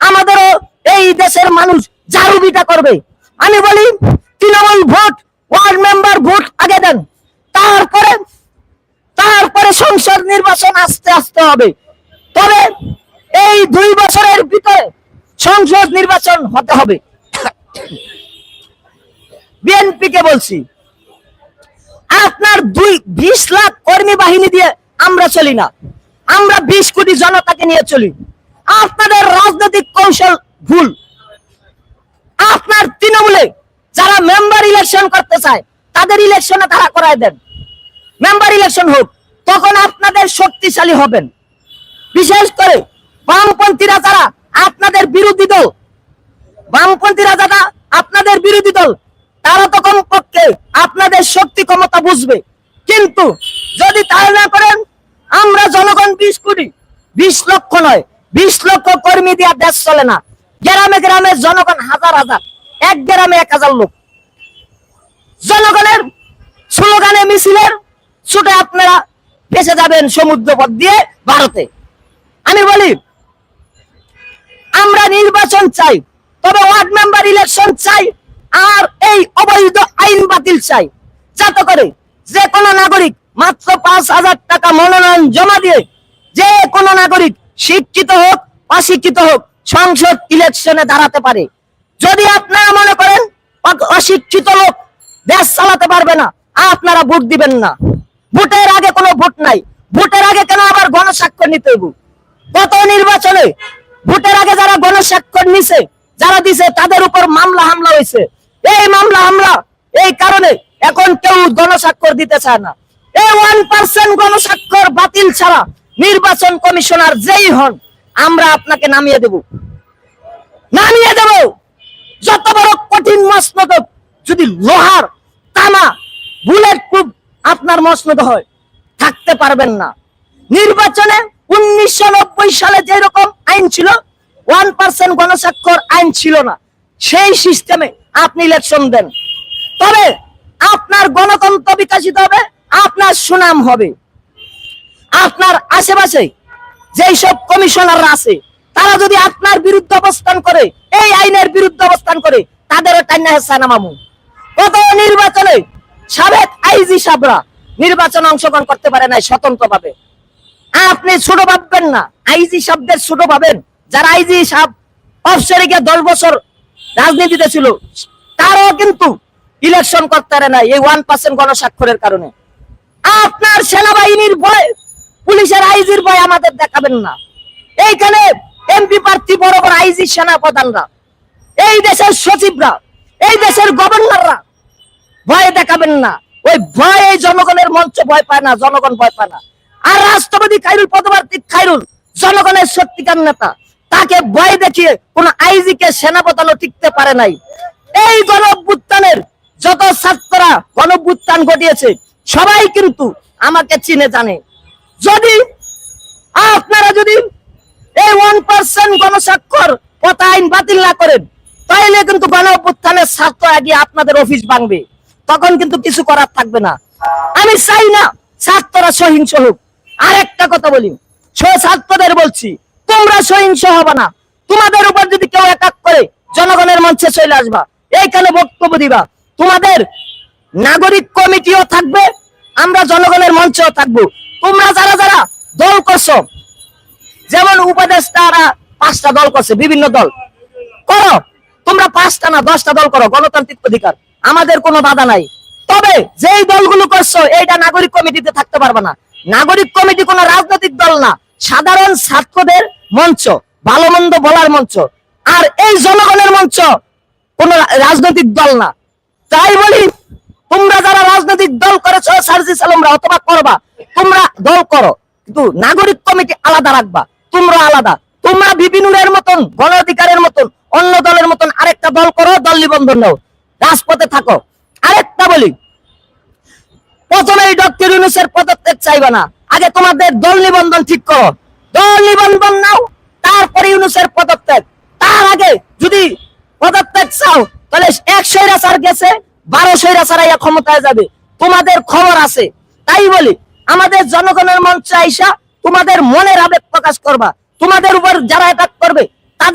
আমাদেরও এই দেশের মানুষ ঝাড়ু পিটা করবে। আমি বলি Trinamool vote, ward member vote আগে দেন, তারপরে সংসদ নির্বাচন আস্তে আস্তে হবে। তবে এই 2 বছরের ভিতরে সংসদ নির্বাচন হতে হবে। বিএনপি কে বলছি, আপনার 20 লাখ কর্মী বাহিনী দিয়ে আমরা চলি না, আমরা 20 কোটি জনতাকে নিয়ে চলি। আপনাদের রাজনৈতিক কৌশল ভুল। আপনার তৃণমূলে যারা মেম্বার ইলেকশন করতে চায় তাদের ইলেকশনে তারা করায় দেন, মেম্বার ইলেকশন হোক, তখন আপনাদের শক্তিশালী হবেন। বিশেষ করে বামপন্থীরা যারা আপনাদের বিরোধী দল, তারা তো কমপক্ষে আপনাদের শক্তি ক্ষমতা বুঝবে। কিন্তু যদি তাই না করেন, আমরা জনগণ 20 কোটি, 20 লক্ষ নয়, 20 লক্ষ কর্মী দিয়া দেশ চলে না। গ্রামে গ্রামে জনগণ হাজার হাজার, এক গ্রামে 1000 লোক। জনগণের স্লোগানে মিছিলের ছুটে আপনারা ভেসে যাবেন সমুদ্র পথ দিয়ে ভারতে। আমি বলি আমরা নির্বাচন চাই, তবে ওয়ার্ড মেম্বার ইলেকশন চাই, আর এই অবৈধ আইন বাতিল চাই, যাতে করে যে কোনো নাগরিক মাত্র 5000 টাকা মনোনয়ন জমা দিয়ে যে কোনো নাগরিক শিক্ষিত হোক অশিক্ষিত হোক সংসদ ইলেকশনে দাঁড়াতে পারে। যদি আপনারা মনে করেন অশিক্ষিত লোক দেশ চালাতে পারবে না, আপনারা ভোট দিবেন না। ভোটের আগে কোনো ভোট নাই, ভোটের আগে কেন আবার গণস্বাক্ষর নিতে হইব? গত নির্বাচনে ভোটের আগে যারা গণস্বাক্ষর নিছে, যারা দিছে, তাদের উপর মামলা হামলা হয়েছে। এই মামলা হামলা এই কারণে এখন কেউ গণস্বাক্ষর দিতে চায় না। এই 1% গণস্বাক্ষর বাতিল ছাড়া নির্বাচন কমিশনার যেই হন, আমরা আপনাকে নামিয়ে দেব। যত বড় কঠিন মসনদ, যদি লোহার তামা বুলেট প্রুফ আপনার মসনদ হয়, থাকতে পারবেন না। নির্বাচনে 1990 সালে যেরকম আইন ছিল, 1% গণস্বাক্ষর আইন ছিল না, সেই সিস্টেমে আপনি ইলেকশন দেন। তবে আপনার গণতন্ত্র বিকশিত হবে, আপনার সুনাম হবে। আপনার আশেপাশে যেই সব কমিশনাররা আছে, তারা যদি আপনার বিরুদ্ধে অবস্থান করে, এই আইনের বিরুদ্ধে অবস্থান করে, তাদেরও টাইনা হেসা নামামু। গত নির্বাচনে সাবেক আইজি সাহেবরা নির্বাচনে অংশগ্রহণ করতে পারে নাই স্বতন্ত্রভাবে। আপনি ছোট ভাববেন না, আইজি সাহেবদের ছোট ভাবেন। যারা আইজি সাহেব অফিসারে গিয়ে 10 বছর রাজনীতিতে ছিল, তারাও কিন্তু ইলেকশন করতে পারে নাই এই 1% গণস্বাক্ষরের কারণে। আপনার সেনাবাহিনীর ভয়, পুলিশের আইজির ভয় আমাদের দেখাবেন না। এইখানে এমপি প্রার্থী বড় বড় আইজি সেনা প্রধানরা, এই দেশের সচিবরা, এই দেশের গভর্নররা ভয় দেখাবেন না। ওই ভয় এই জনগণের মঞ্চ ভয় পায় না, জনগণ ভয় পায় না। আর রাষ্ট্রপতি খায়রুল, পদপ্রার্থী খায়রুল জনগণের সত্যিকার নেতা, তাকে ভয় দেখিয়ে কোন আইজি কে সেনাপ্রধানও টিকতে পারে নাই। এই গণঅভ্যুত্থানের যত ছাত্ররা গণঅভ্যুত্থান ঘটিয়েছে, সবাই কিন্তু আমাকে চিনে জানে। আপনারা যদি এই 1% গণস্বাক্ষর কথা আইন বাতিল না করেন, তাহলে কিন্তু গণঅভ্যুত্থানের ছাত্ররা গিয়ে আপনাদের অফিস ভাঙবে, তখন কিন্তু কিছু করার থাকবে না। আমি চাই না ছাত্ররা সহিংস হোক। আর একটা কথা বলি, ছাত্রদের বলছি, তোমরা সহিংস হবে না। তোমাদের উপর যদি কেউ অ্যাটাক করে, জনগণের মঞ্চে চলে আসবা, এইখানে বক্তব্য দিবা। তোমাদের নাগরিক কমিটিও থাকবে, আমরা জনগণের মঞ্চেও থাকবো। তোমরা যারা যারা দল করছো, যেমন উপদেষ্টারা 5টা দল করছে, বিভিন্ন দল করো, তোমরা 5টা না 10টা দল করো, গণতান্ত্রিক অধিকার, আমাদের কোনো বাধা নাই। তবে যেই দলগুলো করছো, এইটা নাগরিক কমিটিতে থাকতে পারবে না। নাগরিক কমিটি কোনো রাজনৈতিক দল না, সাধারণ ছাত্রদের মঞ্চ, ভালো মন্দ বলার মঞ্চ। আর এই জনগণের মঞ্চ কোন রাজনৈতিক দল না। তাই বলি, তোমরা যারা রাজনৈতিক দল করেছো, সার্জিস আলমরা অথবা করবা, তোমরা দল করো, কিন্তু নাগরিক কমিটি আলাদা রাখবা। তোমরা আলাদা, তোমরা বিপিনুরের মতন, গণ অধিকারের মতন, অন্য দলের মতন আরেকটা দল করো, দল নিবন্ধন নাও, রাজপথে থাকো। আরেকটা বলি, প্রথমেই ডক্টর ইউনূসের পদত্যাগ চাইবা না, আগে তোমাদের দল নিবন্ধন ঠিক করো, দল নিবন্ধন নাও, তারপরে ইউনূসের পদত্যাগ। তার আগে যদি পদত্যাগ চাও, তাহলে 1 স্বৈরাচার গেছে, 12 স্বৈরাচার আইয়া ক্ষমতায় যাবে, তোমাদের খবর আছে। তাই বলি, আমাদের জনগণের মঞ্চে আইসা তোমাদের মনের আবেগ প্রকাশ করবা। তোমাদের উপর যারা অ্যাটাক করবে,